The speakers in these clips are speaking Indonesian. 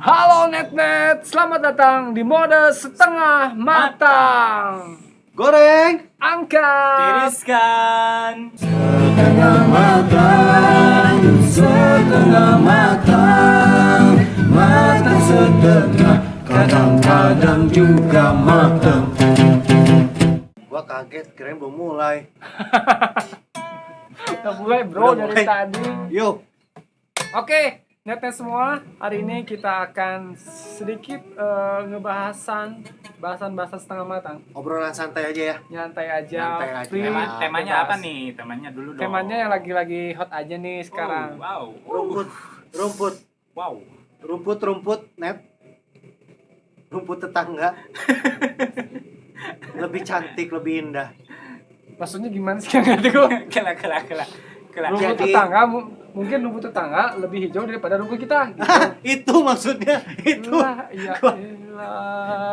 Halo Net, selamat datang di mode setengah matang. Goreng, Angkat. Tiriskan. setengah matang, setengah matang, matang setengah, kadang-kadang juga matang. Gua kaget, kirain belum mulai. Udah mulai bro Udah dari mulai. tadi. Yuk, Oke, Net semua, hari ini kita akan sedikit bahasan setengah matang. obrolan santai aja ya. Nyantai aja, Nyantai aja. free, Temanya bebas. apa nih? Temanya dulu dong. Temanya yang lagi hot aja nih sekarang. Wow. Rumput, Wow. rumput, net. Rumput tetangga. Lebih cantik, lebih indah. Maksudnya gimana sih? Nggak ngerti gue. Kela. Rumput Jadi- tetangga, mungkin rumput tetangga lebih hijau daripada rumput kita. Gitu. Itu maksudnya, itu. Iya.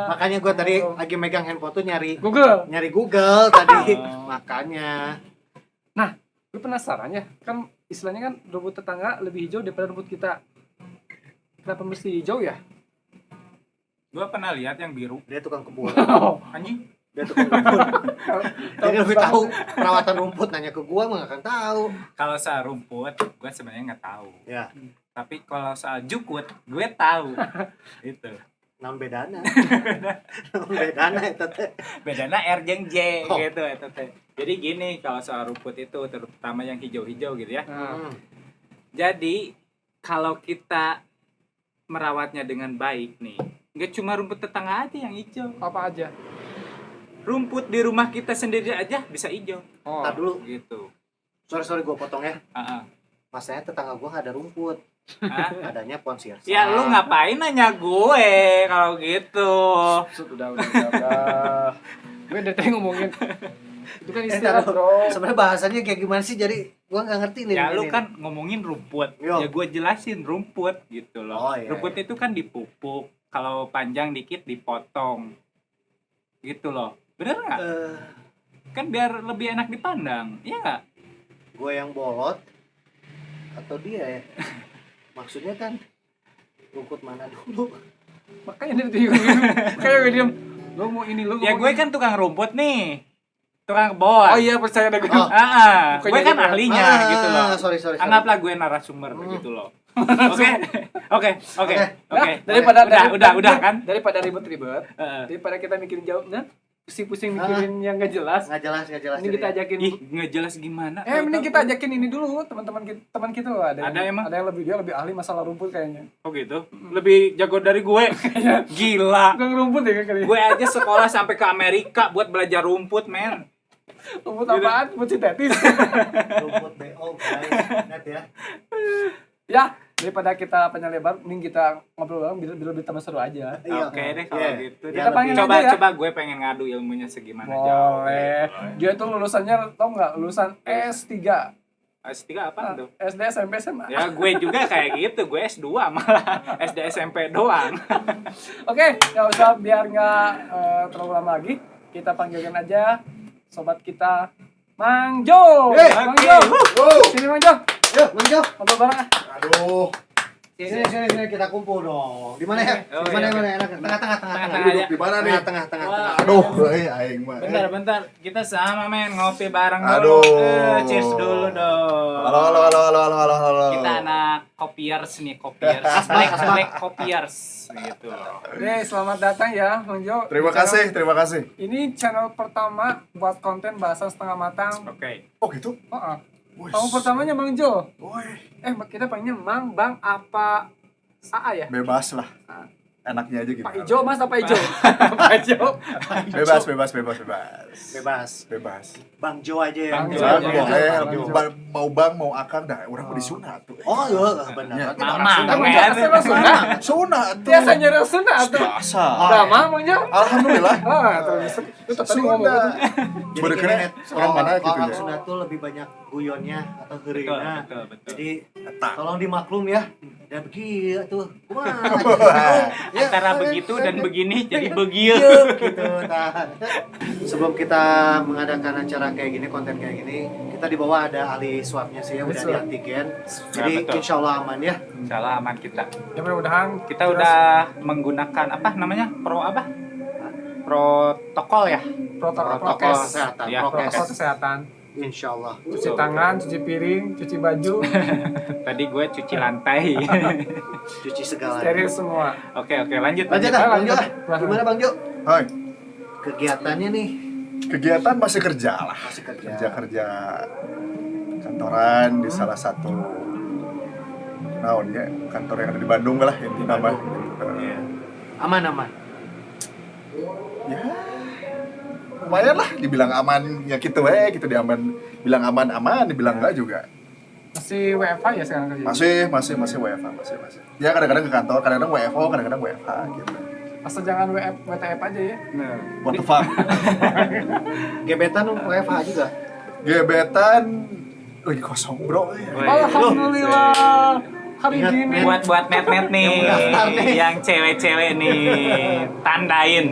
Makanya gue tadi lagi megang handphone tuh nyari Google. Google tadi. Oh. Makanya. Nah, lu penasaran ya? Kan istilahnya kan rumput tetangga lebih hijau daripada rumput kita. Kenapa mesti hijau ya? Gua pernah lihat yang biru. Dia tukang kebun. Anjing. Dia tukang kebun. Jadi lebih tahu perawatan rumput, nanya ke gua mah gak akan tahu. Kalau soal rumput, gua sebenarnya nggak tahu. Ya, Tapi kalau soal jukut, gue tahu. Itu. naon bedana. Naon bedana eta teh. Bedanya R jeung J Oh. gitu itu teh. Jadi gini, kalau soal rumput itu terutama yang hijau-hijau gitu ya. Nah, Jadi kalau kita merawatnya dengan baik nih, nggak cuma rumput tetangga aja yang hijau. apa aja? Rumput di rumah kita sendiri aja bisa hijau Oh, Entar dulu. gitu. Sorry gua potong ya. Heeh. Masanya tetangga gua gak ada rumput. Hah? Adanya pohon sirsa. Ya lu ngapain nanya gue kalau gitu? udah. Gue dari tadi ngomongin. Itu kan istilah, Entar bro. Sebenarnya bahasanya kayak gimana sih? Jadi gua nggak ngerti nih. Ya lu ini. kan ngomongin rumput. Yo. Ya gue jelasin rumput gitu loh. Oh, iya, Rumput iya. itu kan dipupuk, kalau panjang dikit dipotong. Gitu loh. Bener nggak? Kan biar lebih enak dipandang. Iya nggak? Gue yang bolot atau dia ya? Maksudnya kan rumput mana dulu? Makanya dia kayak gue diem. Lu mau ini lu. Ya gue ngomongin. kan tukang rumput nih. Tukang kebon. Oh iya, percaya deh gue. Oh. Bukan Gue kan jadi- ahlinya gitu loh. Sorry. Anggaplah gue narasumber gitu loh. Oke. Nah, daripada Udah kan? Daripada ribet-ribet, Heeh. daripada kita mikirin jauh, nah, pusing-pusing mikirin yang gak jelas. Nggak jelas. Ini kita ajakin. Ih, nggak jelas gimana. Mending kita ajakin ini dulu, teman kita loh, ada Ada emang? yang lebih ahli masalah rumput kayaknya. Oh gitu. Lebih jago dari gue. Gila. Tukang rumput ya kan kali. Gue aja sekolah sampai ke Amerika buat belajar rumput, men. Rumput apaan? Rumput sintetis. Rumput BO guys. Net ya. Ya, daripada kita panjang lebar, mending kita ngobrol bareng biar lebih tambah seru aja. Iya. Oke deh kalau Iya. gitu. Iya, Kita panggil lebih- aja ya. Coba gue pengen ngadu ilmunya segimana jauh. Boleh. Gitu. Dia tuh lulusannya tau nggak? Lulusan S3. S3 apa tuh? SD, SMP, SMA. Ya gue juga kayak gitu, gue S2 malah SD SMP doang. Oke, nggak usah biar nggak terlalu lama lagi. Kita panggilkan aja sobat kita Mang Jo. Hey, Mang oke. Jo. Wow. Sini Mang Jo. Yuk, Manjo. Ngobrol bareng ah. Aduh. Sini kita kumpul dong. Di mana ya? Oh, Di mana iya, enak? Tengah. Tengah-tengah Duduk aja. di mana nih? Tengah. Wah. Aduh, aing mah. Bentar. Kita sama men ngopi bareng dulu. Aduh. Cheers dulu dong. Halo. Kita anak kopiers nih, kopiers. Black kopiers gitu. Oke, selamat datang ya Mang Jo. Terima kasih. Ini channel pertama buat konten bahasa setengah matang. Oke. Oh gitu? Oh, Wih. Tamu pertamanya Mang Jo. Woi, Kita panggilnya Mang, Bang, apa AA ya? bebas lah. Enaknya aja gitu. Pak Ijo, Mas apa Ijo? Pak Ijo. Bebas. Bang Jo aja ya. Bang Jo Bang, aja. mau Bang Jo. mau bang, mau akang dah, orang mau disunat tuh. Oh iya, benar. Iya. Mama, Mang Jo asal sunat. Sunat tuh. Biasanya orang sunat tuh. Biasa. Lama Mang Jo. Alhamdulillah. Terus lu tadi ngomong gitu. Jadi Sebenarnya gini, Net, orang mana gitu orang ya? Sunda tuh lebih banyak guyonnya atau heureuina. Betul. Jadi Eta. tolong dimaklum ya. Dan begitu tuh. Wah. Ya, antara begitu dan begini jadi begitu. gitu. Nah, sebelum kita mengadakan acara kayak gini, konten kayak gini, kita di bawah ada ahli swabnya sih ya, udah di Swab. antigen. Jadi betul. insya Allah aman ya. Salah aman kita. Ya mudah-mudahan Kita udah menggunakan apa namanya? Protokol ya. protokol Protokol prokes, kesehatan, Ya, prokes. protokol kesehatan, Insya Allah. cuci Betul, tangan, cuci piring, cuci baju, Tadi gue cuci lantai. Cuci segala. steril semua. Oke, lanjut. Lanjut Lanjut. ah, Bang Jo. Lanjut. Gimana Bang Jo? Hai, Kegiatannya nih kegiatan masih kerja lah. masih kerja. Kerja kantoran di salah satu naon ya, kantor yang ada di Bandung lah inti nama. Iya. Aman-aman. Ya, lumayan lah dibilang aman ya gitu gitu bilang aman, dibilang enggak juga. Masih WFH ya sekarang kerja? Masih WFH, masih. Ya kadang-kadang ke kantor, kadang-kadang WFO, kadang-kadang WFH gitu. Asal jangan WTF aja ya. Nah, What the fuck? Gebetan WFH juga. Gebetan lagi kosong, Bro. Alhamdulillah. Hari Ingat, gini. buat net nih, Yang mendaftar nih. yang cewek-cewek nih, tandain.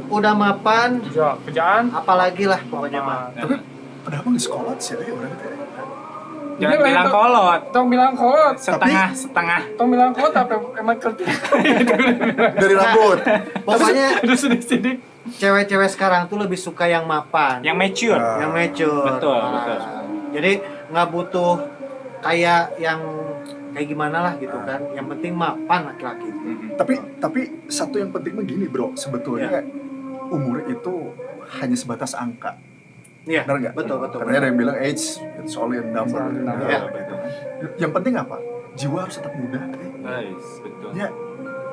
Udah mapan, Ya, kerjaan. apalagi lah pokoknya mah. Tapi padahal mah di sekolah sih ya orang teh. Jangan Ini bilang itu- kolot, Tong bilang kolot. setengah. Tong bilang kolot apa emang kerja. Dari rambut. Pokoknya Terus sidik-sidik. cewek-cewek sekarang tuh lebih suka yang mapan, Yang mature. yang mature. Betul, Nah, betul. Jadi nggak butuh kayak yang kayak gimana lah gitu kan. Yang penting mapan laki-laki. Tapi satu yang penting mah gini, Bro. Sebetulnya umur itu hanya sebatas angka. Iya, Benar nggak? betul. Karena ada yang bilang age it's only a number. It's only a number. Ya, gitu. Yang penting apa? Jiwa harus tetap muda. Guys, betul. Ya,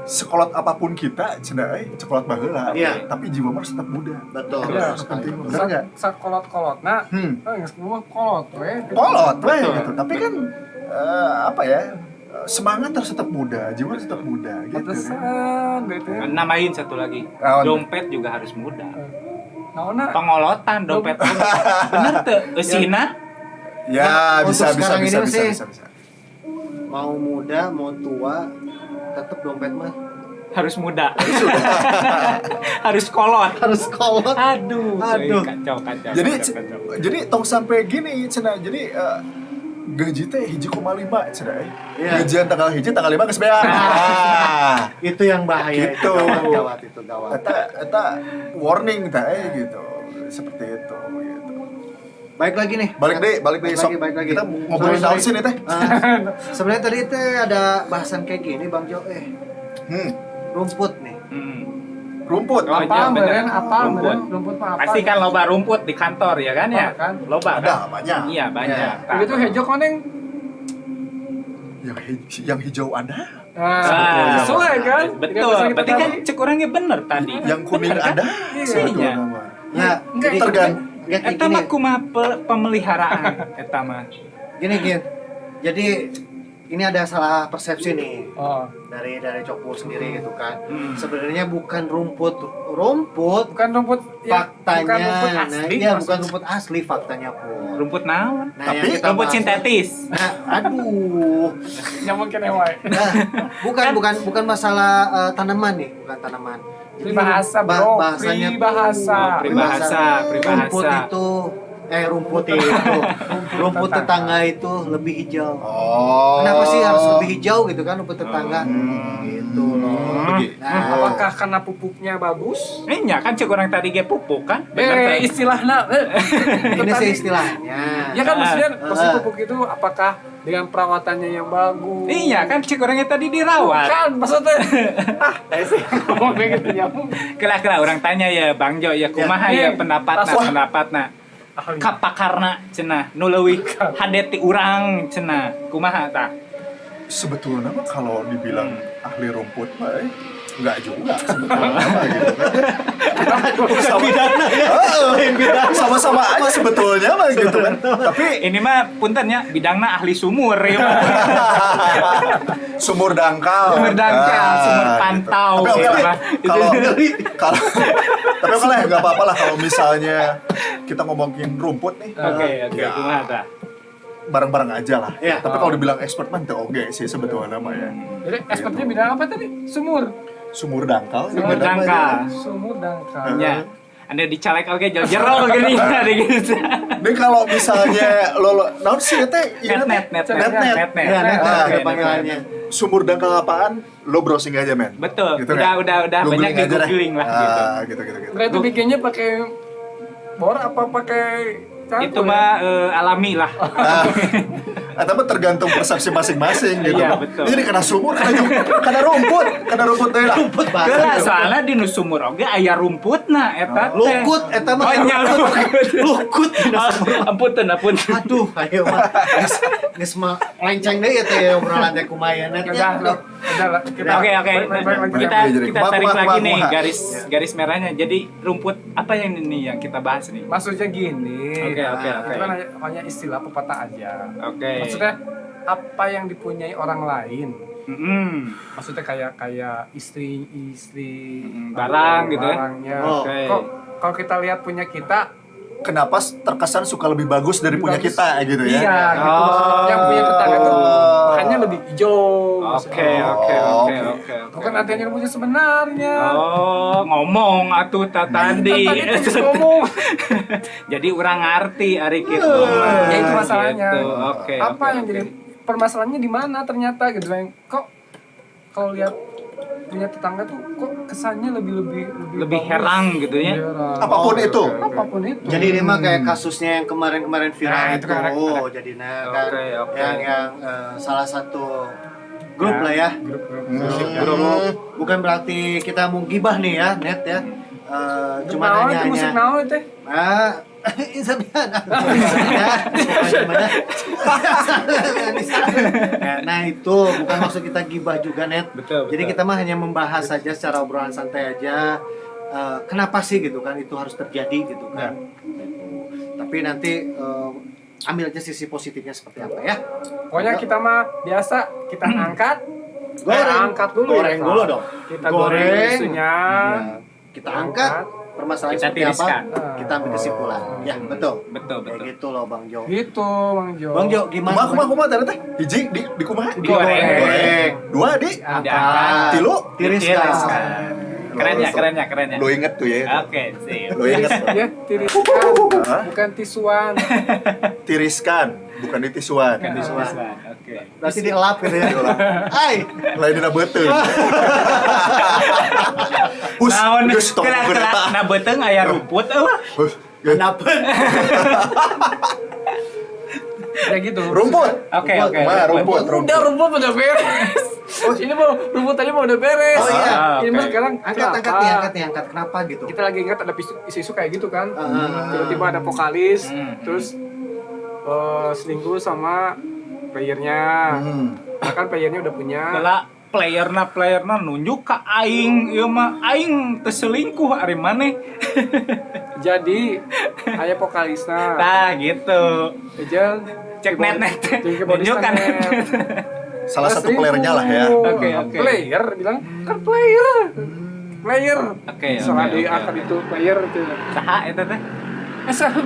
sekolot apapun kita, cenah sekolot baheula. Iya. Tapi jiwa mah harus tetap muda. Betul. Iya, Itu penting. Benar nggak? Sakolot-kolot. Nah, nggak semua kolot we. Kolot, weh, Betul. gitu. Tapi kan apa ya? Semangat harus tetap muda, jiwa harus tetap muda, gitu. Kan? Pantesan gitu ya. Nambahin satu lagi, Naon? dompet juga harus muda. Naona Pengolotan dompet. Bener tuh, Eusina Ya, Untuk bisa. sekarang ini sih. Mau muda, mau tua, tetap dompet mah harus muda. Harus kolot. harus kolot. Aduh, Aduh. kacau. Jadi tong sampai gini, cenah. Jadi gaji teh 1,5 cenah. Iya. Gajian tanggal 1 tanggal 5 geus beak. Ah. Itu yang bahaya. Gitu. Itu gawat itu gawat. Eta warning teh gitu. Seperti itu gitu. Baik lagi nih. Balik deh sok. Baik lagi. Kita ngobrolin Sorry. naon sih nih teh? Sebenarnya tadi teh ada bahasan kayak gini Bang Jo. Rumput nih. Rumput. Oh, iya, apa bener. beren apa Rumput. beren rumput mah apa? Pasti kan loba rumput di kantor ya kan ya? Kan. Loba Ada kan? banyak. Iya, banyak. Iya. Tah. Begitu hijau koneng. Yang hijau ada. Nah, sesuai kan? Betul. Berarti kan cek orangnya bener tadi. Yang kuning Bener kan? ada. Iya. Sebetulnya mah. Ya, Enggak, jadi tergantung. enggak kayak Eta gini. mah kumaha pemeliharaan eta mah. Gini. Jadi ini ada salah persepsi nih Oh, dari Cokpur sendiri gitu kan. Hmm. Sebenarnya bukan rumput bukan rumput ya, faktanya. bukan rumput Nah, asli. iya, maksud- bukan rumput asli faktanya pun. Rumput naon? Nah, Tapi yang kita Rumput bahas- sintetis. Nah, aduh. Nyamuk kene wae. Nah, bukan masalah tanaman nih, bukan tanaman. Jadi Pribahasa, ba- bro. bahasanya Pribahasa. Oh, pribahasa. Rumput itu rumput tetangga itu lebih hijau. Oh. Kenapa sih harus lebih hijau gitu kan rumput tetangga? Gitu loh. Begitu. Nah, Apakah karena pupuknya bagus? Ini kan cek orang tadi ge pupuk kan? Bener, teh. Istilahnya. ini sih istilahnya. Ya kan maksudnya maksud Ah. pupuk itu apakah dengan perawatannya yang bagus? Iya kan cek orangnya tadi dirawat. Kan maksudnya. Saya sih ngomong kayak gitu nyamuk. Kela orang tanya ya Bang Jo ya kumaha Ya, ya pendapatna. Kapakarna cenah nu leuwih hadeti urang cenah. Kumaha tah? Sebetulnya mah kalau dibilang ahli rumput mah enggak juga sebetulnya mah gitu kan. Sama-sama aja sebetulnya mah gitu kan. Tapi Ini mah puntennya bidangna ahli sumur ya. sumur dangkal. Sumur dangkal, sumur pantau, Tapi oke ya, lah. Pak. kalau tapi oke lah nggak apa-apa lah kalau misalnya kita ngomongin rumput nih. Oke, Ya, kumaha tah? bareng-bareng aja lah. Iya. Tapi kalau dibilang expert mah teu oge sih sebetulnya mah ya. Jadi expertnya bidang apa tadi? Sumur. Sumur dangkal. Sumur dangkal. Sumur dangkal. Ya. Anda dicalek oke jero gini ada gitu. Ini kalau misalnya lo naon sih teh? Net. Ya, net Nah, ada panggilannya. Sumur dangkal apaan? Lo browsing aja, men. Betul. Gitu udah banyak Googling di aja deh. googling lah gitu. Gitu. Nah itu bikinnya pakai bor apa pakai cangkul Itu ya? mah alami lah. Tapi tergantung persepsi masing-masing gitu. Iya, betul. Ini karena sumur, karena rumput teh lah. Rumput banget. Geula soalnya di nu sumur oge aya rumputna eta teh. Lukut eta mah. Oh, nya Lukut. Ampunten. Aduh, ayo mah. Geus mah lenceng deui teh obrolan teh kumaha net. Udah lah. Oke. Balik. Kita tarik Kumaha, lagi nih kumaha. garis merahnya. Jadi rumput apa yang ini yang kita bahas nih? Maksudnya gini. Oke. Itu kan hanya istilah pepatah aja. Oke. Maksudnya apa yang dipunyai orang lain. Maksudnya kayak istri Barang gitu ya. barangnya. Oh, oke. Kok kalau kita lihat punya kita Kenapa terkesan suka lebih bagus dari punya bagus. kita gitu ya? Iya, gitu. Oh. Yang punya tetangga tuh Oh. bahannya lebih hijau. Oke. Bukan artinya punya sebenarnya. Oh, ngomong atuh tadi. Tadi tuh ngomong. Jadi orang ngerti ari kitu. Ya itu masalahnya. Gitu. Oke. Apa yang jadi permasalahannya di mana ternyata gitu yang kok kalau lihat punya tetangga tuh kok kesannya lebih lebih bagus. herang gitu ya. Herang. Apapun itu. Apapun itu. Jadi ini mah kayak kasusnya yang kemarin viral Nah, itu. itu kan ada. Jadi kan Oke. yang salah satu grup lah ya. Bukan berarti kita mau gibah nih ya, net ya. Cuma Naon hanya itu musik naon teh? Insabian. Nah itu bukan maksud kita gibah juga net. Betul. Jadi kita mah hanya membahas saja secara obrolan santai aja. Kenapa sih gitu kan itu harus terjadi gitu kan. Gitu. Tapi nanti ambil aja sisi positifnya seperti apa ya. Pokoknya kita mah biasa kita angkat. Angkat dulu Goreng ya. dulu dong. Kita goreng isunya. Ya, kita angkat permasalahan Kita seperti apa, tiriskan. kita ambil kesimpulan. Ya, betul. Betul. Kayak gitu loh Bang Jo. Gitu, Bang Jo. Bang Jo gimana? Kumaha teh? Hiji di kumaha? Digoreng. Dua di Diangkat. tilu. Tiriskan. Keren ya. Lo inget tuh ya. Oke, sip. Lo inget. Ya, tiriskan, bukan tisuan. Tiriskan, bukan ditisuan. Kan disusun. Oke. Berarti dielap gitu ya. Hai. Lain dina beuteung. Hus, Naon geus tong gereta. na beuteung aya rumput eueuh. Hus, geus. Kenapa? Ya gitu. Rumput. Oke. Kumaha rumput. Udah rumput udah beres. Ini mau rumput tadi mau udah beres. Oh, iya. Ini mah Oke. sekarang Angkat kenapa? nih, angkat. Kenapa gitu? Kita lagi ingat ada isu-isu kayak gitu kan. Ah. Tiba-tiba ada vokalis, Hmm. terus selingkuh sama playernya. Bahkan playernya udah punya. Bala playerna nunjuk ka aing ieu mah aing teu selingkuh ari maneh. Jadi aya vokalisna. Tah gitu. Ejeng Cek net. Nunjuk Nunjukkan. Salah satu playernya lah ya. Oke. Player bilang kan player. Player. Oke. Soalnya diangkat itu player itu. Saha eta teh? Salah.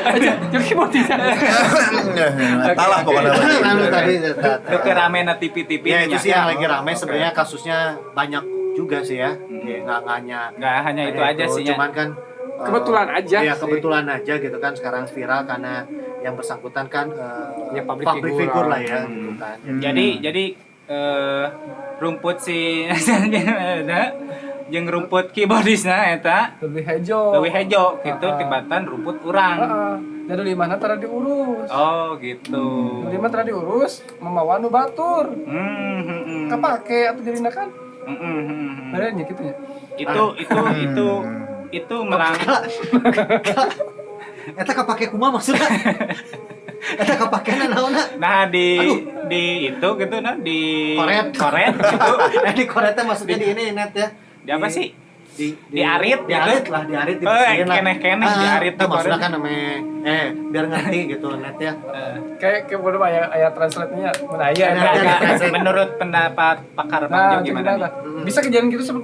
Aja jadi mau tidak. Talah pokoknya. Anu tadi Teu teu rame na TV-TV Ya itu nya. sih yang lagi rame sebenarnya kasusnya banyak juga sih ya. Ya, nggak hanya Nggak hanya itu aja sih ya. Cuman kan Kebetulan aja ya sih. kebetulan aja gitu kan sekarang viral karena yang bersangkutan kan Ya, public public figure figure lah. lah ya gitu kan. Jadi rumput si jeung rumput keyboardisna eta Lebih hejo. leuwih hejo gitu tibatan rumput urang. Jadi di mana tara diurus. Oh gitu. Di mana tara diurus, membawa nu batur. Kapake atau jadi kan? Padahal gitu ya. Itu merang Eta kapake kumaha maksudnya? Eta kapakena naonna? nah di itu gitu nah di Koret. gitu. Di koretnya maksudnya di ini net ya. Di apa sih? Di arit di gitu. arit lah, di arit Oh, dibersihin lah. keneh-keneh di arit itu tuh maksudnya koret. kan namanya biar ngerti gitu net ya. Kayak belum ayat translate-nya menaya. Ada. Menurut pendapat pakar Bang Jo gimana nih? Bisa kejadian gitu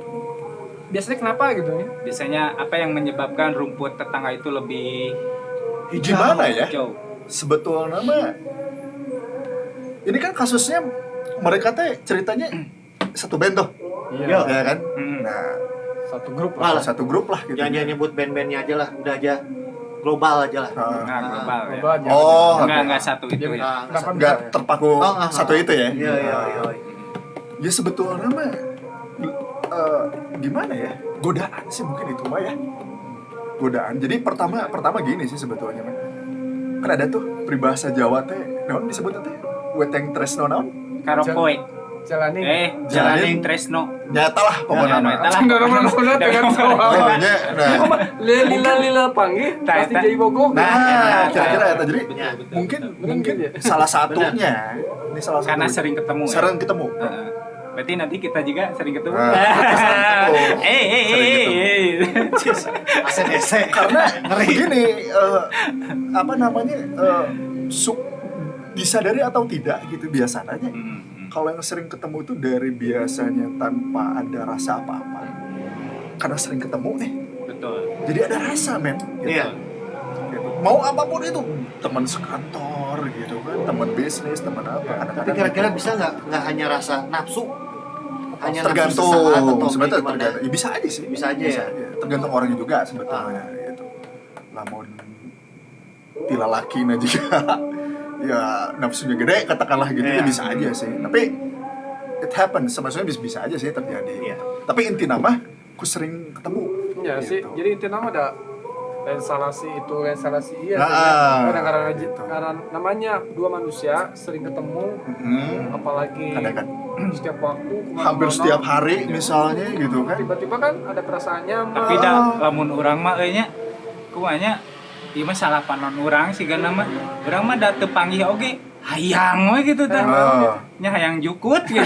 biasanya kenapa gitu ya? Biasanya apa yang menyebabkan rumput tetangga itu lebih Gimana ya? hijau? sebetulnya mah ini kan kasusnya mereka teh ceritanya satu band tuh. Iya. Ya kan? Hmm. Nah, Satu grup Malah. lah. satu grup lah gitu. Jangan nyebut band-bandnya aja lah, udah aja global aja lah. Nah, global ya. Coba aja. Oh, Enggak satu itu Jadi, ya. kenapa nggak bisa? terpaku satu itu ya? Iya, iya, iya. Ya sebetulnya mah gimana ya? Godaan sih mungkin itu mah ya. Godaan. Jadi pertama gini sih sebetulnya mah. Kan ada tuh peribahasa Jawa teh, naon disebutnya teh? Weteng tresno naon? Karaoke. Jalani. Jalanin Tresno. Nyata lah pokoknya Nah, mah. eta lah. Cenderung dengan soal. Nya, nah, Lila panggil Nah, pasti eta. jadi bogor. nah, kira-kira ya. Jadi Benar. mungkin ya. salah satunya, ini salah Karena satu. sering ketemu ya. Sering ketemu. Heeh. Berarti nanti kita juga sering ketemu. Nah, kita sering ketemu. ACDC. Karena begini, apa namanya, disadari atau tidak gitu biasanya. Kalau yang sering ketemu itu dari biasanya tanpa ada rasa apa-apa, karena sering ketemu nih, Betul. jadi ada rasa men. Gitu. Iya. Gitu. Mau apapun itu, teman sekantor gitu kan, teman bisnis, teman apa. Tapi Kadang-kadang kira-kira bisa nggak hanya rasa nafsu? Hanya tergantung, nafsu sesaat atau sebenarnya gimana? tergantung. Ya, bisa aja sih. Bisa aja ya? Tergantung orangnya juga sebetulnya. Gitu. Namun tilalaki juga. Ya nafsunya gede katakanlah gitu ya Iya. bisa aja sih, tapi it happens, maksudnya bisa aja sih terjadi. Iya. Tapi inti nama ku sering ketemu Ya sih, gitu. jadi intinya nama ada instalasi itu, instalasi iya. Ah, Kadang-kadang gitu. karena namanya dua manusia sering ketemu, apalagi Kadang kan setiap waktu kemana-mana. hampir setiap hari misalnya gitu kan. Tiba-tiba kan ada perasaan nyaman. Tapi dah lamun urang mah euy nya kumaha ieu mah salah panon urang sigana mah. Urang mah da teu panggih oge hayang we gitu tah. Oh. Nya hayang jukut gitu.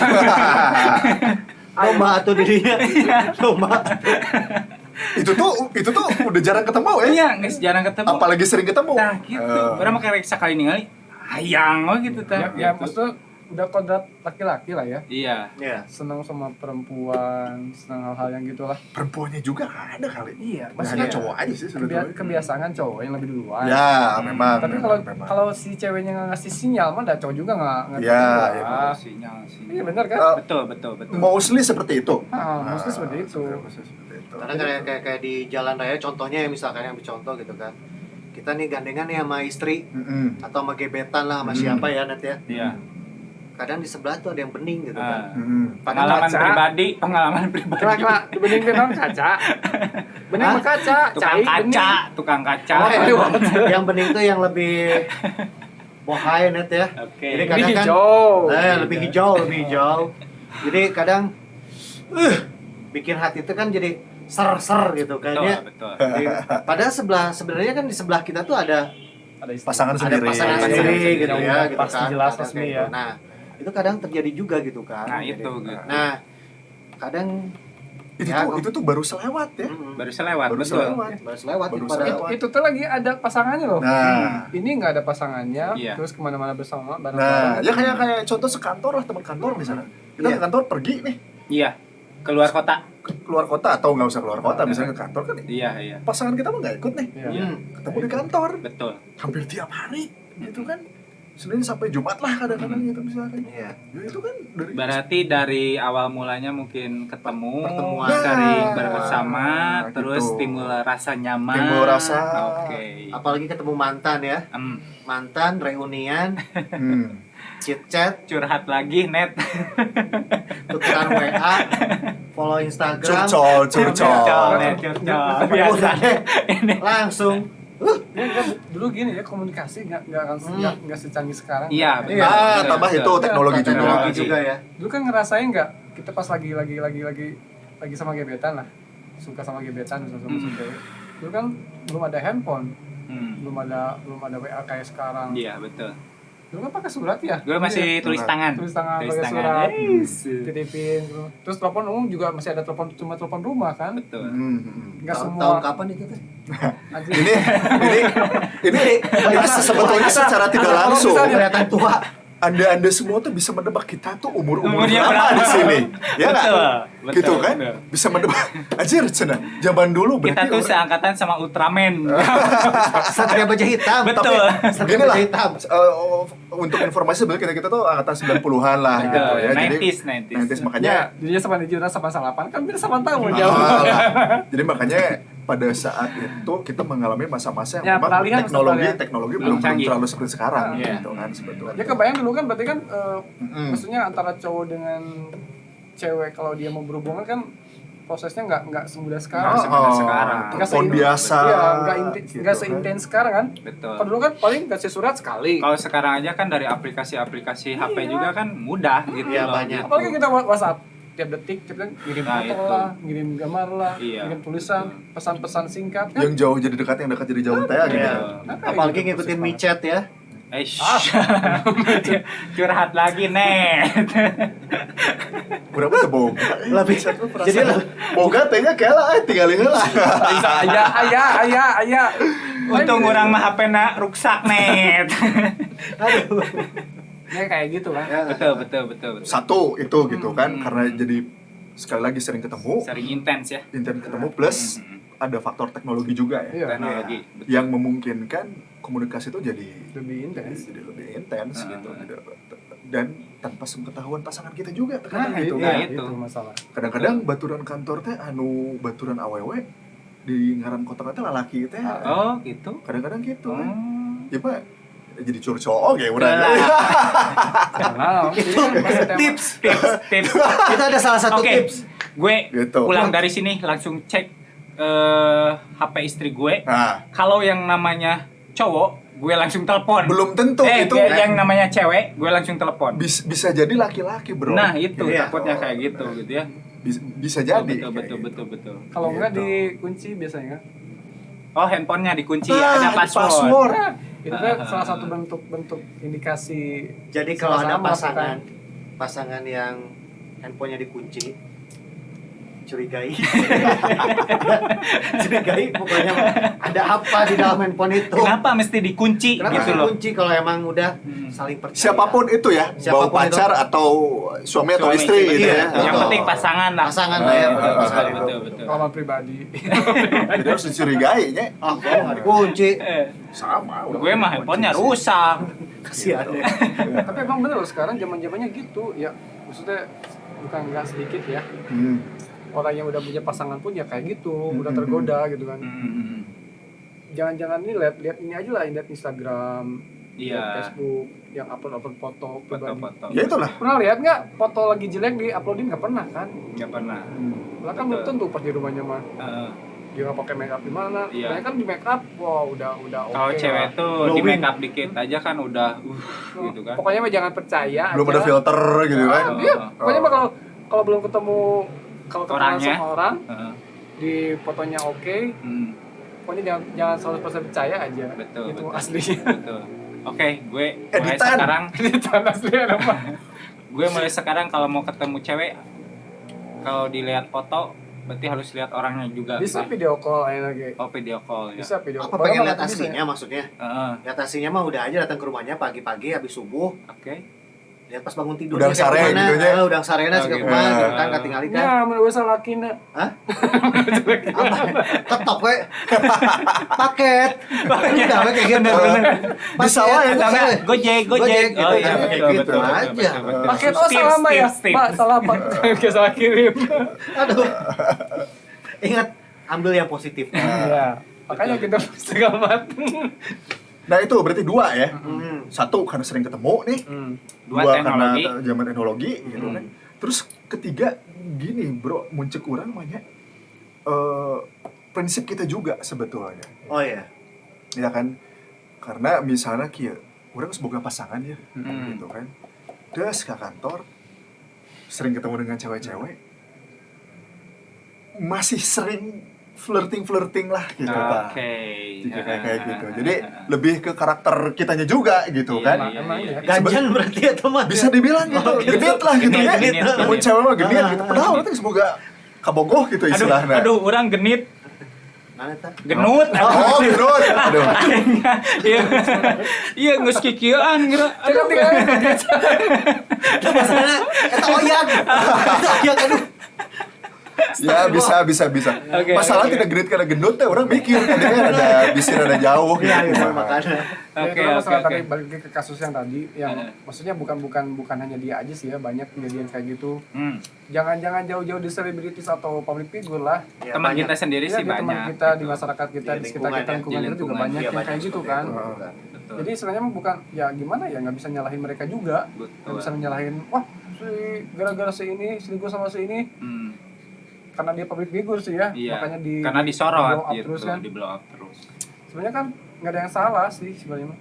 Lomba atau dirinya. Lomba. itu tuh udah jarang ketemu ya. Iya, geus jarang ketemu. Apalagi sering ketemu. Nah, gitu. Urang mah karek sakali ningali hayang we gitu tah. Ya, Gitu. maksudnya udah kodrat laki-laki lah ya. Iya. Iya. Senang sama perempuan, senang hal-hal yang gitulah. Perempuannya juga ada kali. Iya, Hanya maksudnya cowok aja sih sebetulnya. kebiasaan cowok yang lebih duluan. Ya, memang. Tapi memang. kalau si ceweknya nggak ngasih sinyal mah, dah cowok juga nggak. Ya, tahu. ya, Ah, Sinyal sih. iya benar kan? Betul. mostly seperti itu. Mostly seperti itu. Mostly seperti itu. Karena kayak di jalan raya contohnya ya misalkan yang contoh gitu kan. Kita nih gandengan nih sama istri Mm-mm. atau sama gebetan lah sama siapa ya nanti ya. Iya. Kadang di sebelah tuh ada yang bening gitu kan. Mm-mm. Pengalaman Kaca. pribadi, pengalaman pribadi. Kelak bening dengan kaca. Bening Hah? mah kaca, Tukang cai bening. kaca, tukang kaca. Oh, yang bening tuh yang lebih bohai net ya. Oke. Jadi Ini kadang kan hijau. lebih hijau. Jadi kadang bikin hati itu kan jadi ser-ser gitu kayaknya. Betul. Jadi, padahal sebenarnya kan di sebelah kita tuh ada Ada istilah. Pasangan ada sendiri. pasangan Pasangan sendiri sendiri, gitu ya gitu pasti kan. jelas Kadang resmi kayak ya. gitu. Nah, itu kadang terjadi juga gitu kan. Nah, Jadi, itu gitu. Nah, kadang Itu Ya, tuh itu tuh baru selewat ya. Baru selewat, Baru betul. selewat. baru lewat Baru pada selewat. Itu tuh lagi ada pasangannya loh. Nah, Ini nggak ada pasangannya, Iya. terus kemana-mana bersama nah, bareng-bareng. ya kayak contoh sekantor lah, teman kantor misalnya. Kita Iya. ke kantor pergi nih, Iya. Keluar kota. keluar kota atau nggak usah keluar kota, misalnya ke kantor kan. Iya. Pasangan kita mah nggak ikut nih, Iya. ketemu di kantor Betul. hampir tiap hari, gitu kan. Senin sampai Jumat lah kadang-kadang gitu misalnya. Iya. Ya itu kan dari Berarti dari awal mulanya mungkin ketemu, Pertemuan. sering Nah, bersama, terus gitu. timbul rasa nyaman. Timbul rasa. Oke. Apalagi ketemu mantan ya. Mantan reunian, chit chat, Curhat lagi net. tukeran WA, follow Instagram. curcol. Net, curcol. Biasa. Udah deh, langsung Ya, kan, dulu gini ya komunikasi nggak secanggih sekarang. Iya, betul. Ah, Betul, tambah betul. itu teknologi juga. teknologi juga ya. Dulu kan ngerasain nggak kita pas lagi sama gebetan lah, suka sama gebetan sama Hmm. cewek. Dulu kan belum ada handphone, Hmm. belum ada WA kayak sekarang. Iya, betul. Dulu kan pakai surat ya. Gue masih tulis tangan. Tulis tangan Tulis pakai tangan. surat, Yes. titipin. Terus telepon umum juga masih ada cuma telepon rumah kan. Betul. Nggak Tahun semua. kapan itu teh? Anjir. Ini sebetulnya secara tidak Kalau langsung misalnya- Kelihatan tua. Anda semua tuh bisa menebak kita tuh umur-umur Umurnya berapa berapa? di sini. Ya nggak? Betul, Gitu betul, kan? betul. Bisa menebak. Anjir, cenah. Zaman dulu Kita berarti tuh orang- seangkatan sama Ultraman. Satria Baja Hitam. Betul. Satria Gini lah, Baja Hitam. untuk informasi sebenarnya kita tuh angkatan 90-an lah Ya, gitu ya. 90s. 90s makanya Ya, jadinya sama Nijuna sama 8 kan beda 8 tahun jauh. lah. Jadi makanya pada saat itu kita mengalami masa-masa Ya, yang memang peralihan, peralihan. teknologi Belum belum canggih. terlalu seperti sekarang Iya. gitu kan sebetulnya. Ya kebayang dulu kan berarti kan Mm-mm. maksudnya antara cowok dengan cewek kalau dia mau berhubungan kan prosesnya nggak semudah sekarang. Nggak semudah sekarang. Nggak Telepon biasa. Iya, gitu nggak kan. seintens sekarang kan. Betul. Kalau dulu kan paling kasih surat sekali. Kalau sekarang aja kan dari aplikasi-aplikasi HP Iya. juga kan mudah gitu Iya, loh. banyak. Apalagi kita WhatsApp tiap detik kita kan ngirim Nah, foto itu. lah, ngirim gambar lah, Iya. ngirim tulisan, pesan-pesan singkat kan. Yang jauh jadi dekat, yang dekat jadi jauh teh gitu. Iya. Apa Apalagi gitu, ngikutin proses micet ya. Curhat lagi net. Kurang tuh bohong. Lebih jadi Boga tehnya kayak lah tinggal heula. ayah. Untung orang mah HP-na rusak net. aduh. Ya kayak gitu lah. Ya. betul. Satu itu gitu kan karena jadi sekali lagi sering ketemu, Sering intens ya. intens ketemu plus ada faktor teknologi juga ya. Iya. Teknologi. Betul. Yang memungkinkan komunikasi itu jadi Lebih intens. jadi lebih intens Ah. gitu. Dan tanpa sepengetahuan pasangan kita juga terkadang Nah, gitu iya. kan. itu. masalah. Kadang-kadang baturan kantor teh anu baturan awewe di ngaran kota teh lalaki teh. Oh, gitu. Kadang-kadang gitu Oh. kan. Ya Pak, jadi curcol oke udah. Yalah. Nah, Itu tips. tips. Kita ada salah satu Oke. tips. Gue Gitu. pulang dari sini langsung cek HP istri gue. Nah, Kalau yang namanya cowok, gue langsung telepon. belum tentu itu yang namanya cewek, gue langsung telepon. bisa jadi laki-laki, Bro. Nah, itu Iya. takutnya kayak gitu ya. Bisa jadi. Betul, kayak betul, gitu. betul, betul. kalau enggak Gitu. dikunci biasanya kan. Oh, handphonenya dikunci, Ah, ada password. Nah, itu kan salah satu bentuk indikasi. Jadi kalau ada sama-sama pasangan yang handphonenya dikunci, curigai. Curigai pokoknya ada apa di dalam handphone itu. Kenapa mesti dikunci Kenapa gitu harus loh? dikunci kalau emang udah saling percaya? Siapapun itu ya, Siapapun mau pacar atau suami atau istri gitu iya. ya. Yang Betul. penting pasangan lah. Pasangan lah ya, betul, pasangan. betul. pengalaman pribadi. Jadi harus dicurigai nya. Ah, kok nggak dikunci? Sama. Gue mah handphonenya rusak. Kasihan ya. Tapi emang bener loh sekarang zaman-zamannya gitu ya. Maksudnya bukan nggak sedikit ya. Orang yang udah punya pasangan pun ya kayak gitu, udah tergoda gitu kan. Jangan-jangan ini lihat ini aja lah, lihat Instagram, Iya. lihat Facebook, yang upload foto pribadi. Foto-foto. Ya itulah. Pernah lihat nggak foto lagi jelek di uploadin? Nggak pernah kan? Nggak pernah. Lah kan belum Betul. tentu pas di rumahnya mah Heeh. dia nggak pakai make up di mana. Iya. Banyak kan di make up, wow udah oke. Kalau cewek lah. tuh di Glowing. make up dikit aja kan udah gitu kan. Pokoknya mah jangan percaya Belum aja. ada filter gitu kan. Ah, iya. Pokoknya mah kalau belum ketemu ketemu Orangnya. sama orang Heeh. di fotonya oke, Hmm, pokoknya jangan 100% percaya aja. betul, Itu betul. aslinya. Betul. Oke, gue mulai Editan. sekarang Editan aslinya apa? gue mulai sekarang kalau mau ketemu cewek kalau dilihat foto berarti harus lihat orangnya juga. Bisa video call enak lagi. Oh, video call ya. Bisa video Apa call. pengen Bahkan lihat nanti bisa aslinya maksudnya? Heeh. Lihat aslinya mah udah aja datang ke rumahnya pagi-pagi habis subuh. Oke. Lihat pas bangun tidur. Udang dia kayak sare kemana. gitu nya. Udang sarena sih Oh, gitu. kemana gitu kan katingali Ya, kan. menurut saya lakina. Hah? Apa? Ketok we. Paket. Udah we kayak gitu. Bisa wae, Paket, Atau enggak, paket. Gojek. gitu Oh ya, iya, kayak betul, gitu betul, betul, aja. betul, betul. Paket Tips, salah Mbak ya. tips. Mbak salah Pak. Kayak salah kirim. Aduh. Ingat ambil yang positif. Iya. Makanya kita setengah mateng. Nah itu berarti dua ya. Hmm. Satu karena sering ketemu nih. Dua, Dua teknologi. karena zaman teknologi gitu kan. Terus ketiga gini bro, muncul kurang banyak prinsip kita juga sebetulnya. Oh iya. Ya kan, karena misalnya kia orang semoga pasangan ya gitu kan. Terus ke kantor sering ketemu dengan cewek-cewek, masih sering flirting lah gitu Pak. Oke. Jika kayak gitu. Jadi lebih ke karakter kitanya juga gitu Iya, kan. iya, Emang iya. ya. Ganjan berarti ya teman. Bisa dibilang gitu, Oh, gitu. genit lah gitu ya. Genit, genit. Namun cewek mah genit gitu. Padahal nanti semoga kabogoh gitu istilahnya. Aduh, orang genit. Nah, eta. Genut. Oh, genut. Aduh. Iya. Iya geus kikieuan geura. Aduh. Itu masalahnya eta oyang. Itu oyang aduh. Ya bisa. Oke, Masalah oke. tidak genit karena gendut teh orang mikir kan ada bisir ada jauh Iya, gitu. iya makanya. Oke, Kalau oke, masalah oke. tadi balik lagi ke kasus yang tadi, yang maksudnya bukan hanya dia aja sih ya, banyak kejadian kayak gitu. Jangan jauh-jauh di selebritis atau public figure lah. Ya, Teman banyak. kita sendiri Iya, sih di teman banyak. kita, di gitu. masyarakat kita, Di di sekitar kita, lingkungan, lingkungan di kita juga lingkungan. banyak Iya, yang kayak gitu seperti kan. itu. Betul. Jadi sebenarnya mah bukan, ya gimana ya, nggak bisa nyalahin mereka juga. Betul. Nggak bisa nyalahin, wah gara-gara si ini selingkuh sama si ini, Hmm. karena dia public figure sih ya, Iya. makanya Karena blow disorot up gitu, terus kan. di blow up terus. Sebenarnya kan nggak ada yang salah sih sebenarnya mah.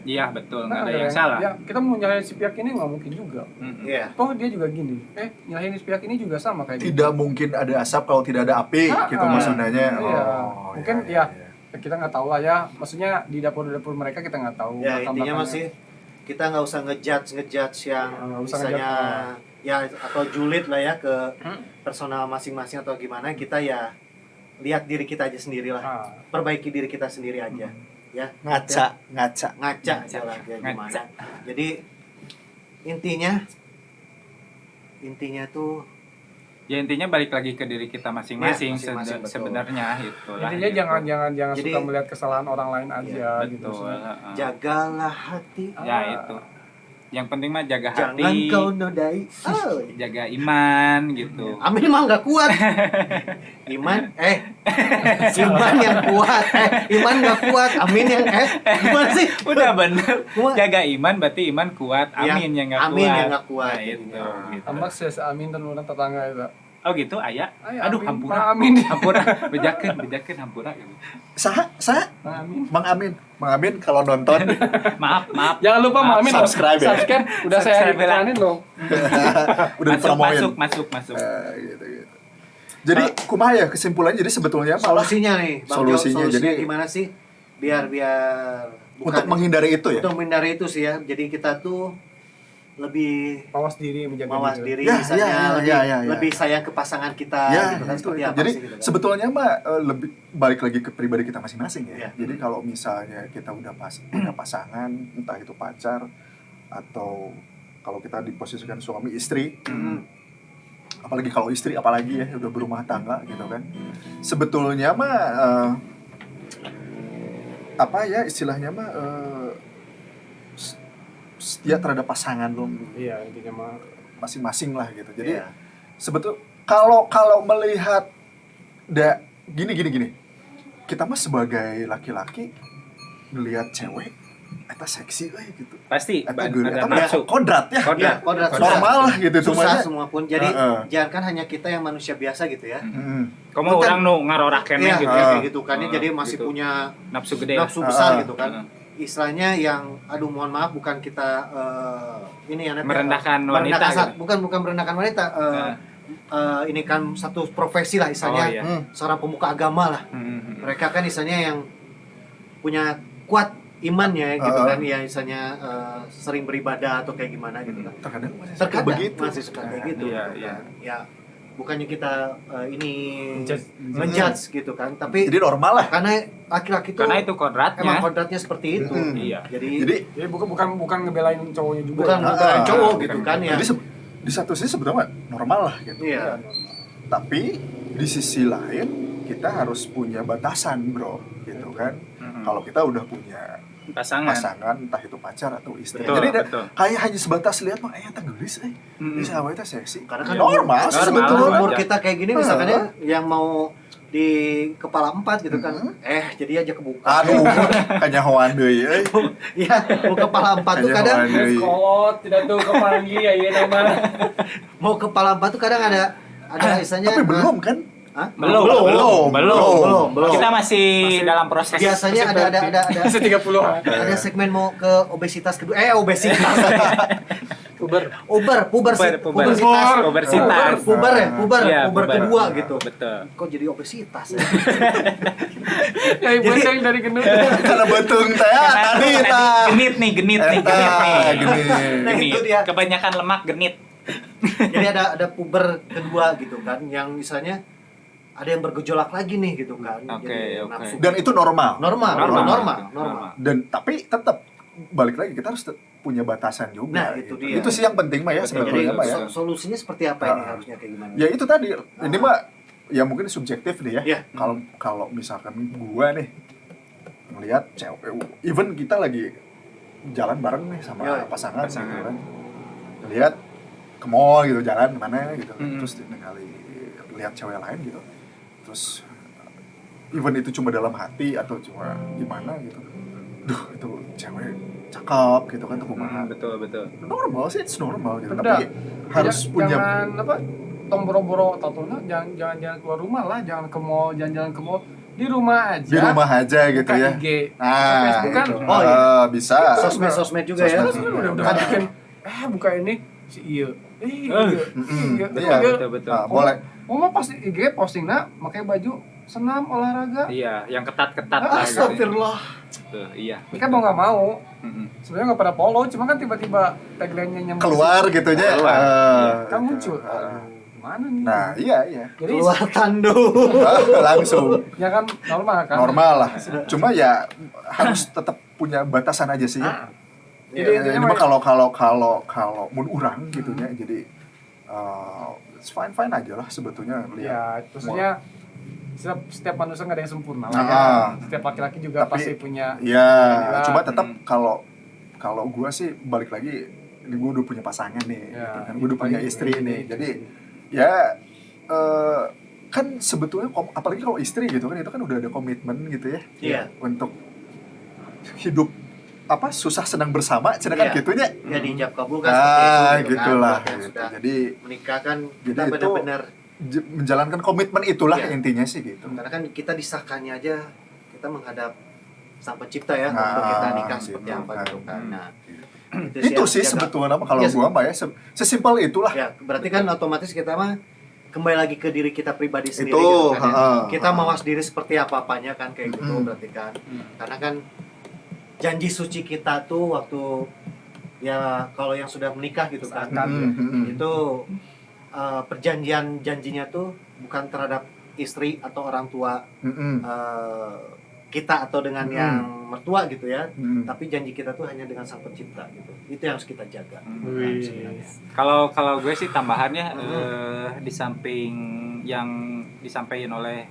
Iya betul, nggak Kan ada yang salah. Ya kita mau nyalahin si pihak ini nggak mungkin juga. Mm-mm. Iya. Toh dia juga gini, nyalahin si pihak ini juga sama kayak gitu. Tidak mungkin ada asap kalau tidak ada api gitu maksudnya. Iya. Oh, Mungkin iya. kita nggak tahu lah ya. Maksudnya di dapur-dapur mereka kita nggak tahu. Ya intinya belakang-belakangnya. masih kita nggak usah ngejudge yang Nggak usah misalnya ya atau julid lah ya ke Hmm? personal masing-masing atau gimana, kita ya lihat diri kita aja sendiri lah, Ah, perbaiki diri kita sendiri aja ya, ngaca. ngaca aja lah ya gimana. Jadi intinya tuh Ya intinya balik lagi ke diri kita masing-masing, Ya, masing-masing, betul. sebenarnya itulah. intinya gitu. jangan Jadi- suka melihat kesalahan orang lain aja gitu. betul. sih. jagalah hati, Ya itu. Yang penting mah jaga jangan hati, kau nodai. Oh. jaga iman gitu. Amin mah nggak kuat. Iman yang kuat. Iman nggak kuat. Amin yang gimana sih? Udah bener. Kuat. Jaga iman berarti iman kuat. Amin yang nggak kuat. Amin yang nggak kuat. Nah, itu. Gitu. Tambah ses amin dan orang tetangga itu. Oh gitu, ayah. Aya, Aduh, amin. hampura. Mang Amin. Hampura. Bejakeun hampura gitu. Sah? Amin. Mang Amin kalau nonton Maaf. Jangan lupa Mang Amin loh. Subscribe ya. Subscribe. Udah saya Subscribe ya. iklanin loh. udah dipromoin. Masuk. Gitu. Jadi kumaha ya kesimpulannya, jadi sebetulnya malah Solusinya nih, Bang Solusinya, Jo, jadi- gimana sih? Biar untuk menghindari itu ya. untuk menghindari itu sih ya. Jadi kita tuh lebih Mawas diri, menjaga mawas diri. diri, Ya, misalnya ya. lebih sayang ke pasangan kita, Ya, gitu kan, itu. seperti apa Jadi sih, gitu kan. sebetulnya mah lebih balik lagi ke pribadi kita masing-masing ya. Iya. Jadi kalau misalnya kita udah punya pasangan, entah itu pacar atau kalau kita diposisikan suami istri, apalagi kalau istri apalagi ya udah berumah tangga gitu kan. Sebetulnya mah apa ya istilahnya mah setia terhadap pasangan lo Iya, intinya mah masing-masing lah gitu. Jadi Iya. sebetul kalau melihat gini kita mah sebagai laki-laki ngelihat cewek eta seksi gitu, Pasti eta ada geuning, eta mah masuk. kodrat ya, Kodrat. Ya, kodrat normal lah gitu susah semuanya. semua pun. Jadi Heeh. jangan kan hanya kita yang manusia biasa gitu ya. Kamu Bukan. orang nu ngarorakennya Iya, gitu. kayak gitu kan. Heeh, Jadi masih gitu. punya Nafsu gede. nafsu besar gitu kan. Heeh. Istilahnya yang aduh mohon maaf bukan kita ini ya Net, Merendahkan wanita, merendahkan, gitu. bukan merendahkan wanita, ini kan satu profesi lah istilahnya. Oh, iya. Seorang pemuka agama lah. Mereka kan istilahnya yang punya kuat imannya gitu kan, ya istilahnya sering beribadah atau kayak gimana gitu kan. Terkadang masih suka Terkadang begitu. masih suka kayak gitu. Iya, gitu iya. kan. Ya bukannya kita ini Menjudge. gitu kan, tapi Jadi normal lah. karena laki-laki itu Karena itu kodratnya. emang kodratnya seperti itu. Iya. Jadi Jadi bukan ngebelain cowoknya juga. bukan ya. ngebelain cowok bukan. gitu kan ya. jadi di satu sisi sebetulnya normal lah gitu. Iya. Tapi di sisi lain kita harus punya batasan bro gitu kan. Kalau kita udah punya Pasangan. entah itu pacar atau istri. Betul, Jadi betul. kayak hanya sebatas lihat mah eta geulis Mm-mm. bisa awalnya seksi. Karena kan normal sih normal. sebetulnya. umur aja. kita kayak gini misalkan ya, yang mau di kepala 4 gitu kan. Jadi aja kebuka. Aduh, kanyahoan deui euy. Iya, mau kepala 4 tuh kadang Kanyahoan deui. Kolot, tidak tuh kepanggi ya iya nama. mau kepala 4 tuh kadang ada istilahnya Tapi belum kan? Hah? Belum. Kita masih dalam proses. Biasanya ada Masih 30-an. ada segmen mau ke obesitas kedua. Obesitas. Uber. Pubersitas. Pubersitas. Iya, Puber kedua gitu. Betul. Kok jadi obesitas ya? Yang benteng dari gendut. Karena betung teh tadi tah. Genit nih. Genit. Nah, itu dia. Kebanyakan lemak genit. Jadi ada puber kedua gitu kan, yang misalnya ada yang bergejolak lagi nih gitu kan. Oke, Jadi oke. nafsu. Dan itu normal. Normal. Dan tapi tetap balik lagi kita harus punya batasan juga. Nah, itu dia. Itu sih yang penting mah ya Betul. sebetulnya Jadi mah ya. solusinya seperti apa ini harusnya kayak gimana? Ya itu tadi, ini mah ya mungkin subjektif deh ya. Iya. Kalau misalkan gua nih ngelihat cewek, even kita lagi jalan bareng nih sama Ya, pasangan. pasangan. Gitu kan. Lihat ke mall gitu, jalan mana gitu. Hmm. Terus kali lihat cewek lain gitu. Terus even itu cuma dalam hati atau cuma gimana gitu. Duh, itu cewek cakep gitu kan tuh kumaha. Betul. Normal sih, it's normal gitu. Udah. Tapi harus punya jangan apa tong boro-boro tatuna jangan keluar rumah lah, jangan ke mall, jalan-jalan ke mall, di rumah aja. di rumah aja gitu buka ya. IG, Nah, Facebook kan. itu. Oh, iya. Bisa. Sosmed juga ya. Sosmed. Udah bikin buka ini si iya. Iya. Betul. Nah, boleh. Mama pasti IG postingnya pakai baju senam olahraga. Iya, yang ketat-ketat lah gitu. Astagfirullah. Tuh, iya. Kan mau nggak mau, Mm-mm. sebenarnya nggak pada follow, cuma kan tiba-tiba tagline-nya nyambung. Keluar gitu aja. Keluar. Kan Gitu. muncul. Gimana nih? Nah, iya. Jadi Keluar tandu. Langsung ya kan normal kan. normal lah. Cuma ya harus tetap punya batasan aja sih ya. Ah. Jadi Ya, intinya ini mah mah- kalau mun urang gitu ya. Jadi it's fine aja lah sebetulnya Ya, lihat. maksudnya setiap manusia nggak ada yang sempurna lah Ah. ya. Setiap laki-laki juga Tapi- pasti punya. Ya, Inilah. cuma tetap kalau gua sih balik lagi, ini gua udah punya pasangan nih, Ya, gitu kan. Gua udah punya paling- istri nih. Jadi ya kan sebetulnya apalagi kalau istri gitu kan itu kan udah ada komitmen gitu ya. Iya. Untuk hidup susah senang bersama, sedangkan Iya. gitunya. Ya dijab kabul kan seperti itu gitu Gitulah. kan. Gitu. Sudah Jadi menikah kan Jadi kita itu- benar-benar menjalankan komitmen itulah Iya. intinya sih gitu. karena kan kita disahkannya aja kita menghadap Sang Pencipta ya Nah, untuk kita nikah seperti gitu apa kan. gitu kan. Nah, Itu yang sih jaga. sebetulnya mah kalau Iya, gua mah ya sesimpel itulah. Ya, berarti kan otomatis kita mah kembali lagi ke diri kita pribadi sendiri Itu, gitu kan. Ya. Kita heeh. mawas diri seperti apa-apanya kan kayak gitu Mm-mm. berarti kan. Karena kan janji suci kita tuh waktu ya kalau yang sudah menikah gitu kan. Itu perjanjian janjinya tuh bukan terhadap istri atau orang tua kita atau dengan yang mertua gitu ya. Tapi janji kita tuh hanya dengan Sang Pencipta gitu. Itu yang harus kita jaga. Wih. Sebenarnya. Kalau gue sih tambahannya di samping yang disampaikan oleh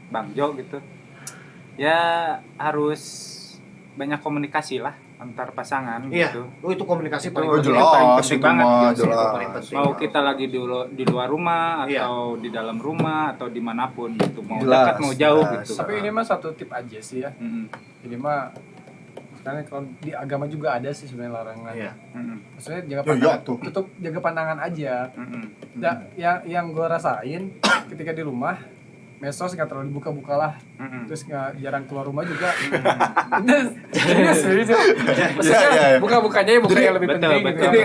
Bang Jo gitu, ya harus banyak komunikasi lah antar pasangan Iya. gitu. Oh, itu komunikasi Itu paling Oh, penting. jelas, paling penting itu banget mah gitu. Itu jelas. paling penting. Mau kita lagi di luar rumah Iya. atau di dalam rumah atau dimanapun gitu, mau Jelas, dekat mau jauh jelas. gitu. Tapi ini mah satu tip aja sih ya. Mm-mm. Jadi mah sekarang kalau di agama juga ada sih sebenarnya larangan. Iya. Mm-mm. Maksudnya jaga Yo, pandangan, tuh. tutup jaga pandangan aja. Mm-mm. Yang gue rasain ketika di rumah medsos nggak terlalu dibuka-buka lah, Mm-mm. terus nggak jarang keluar rumah juga. Ini serius ya. Maksudnya Iya, iya. buka-bukanya ya buka Jadi, yang lebih betul, penting betul. gitu. Ini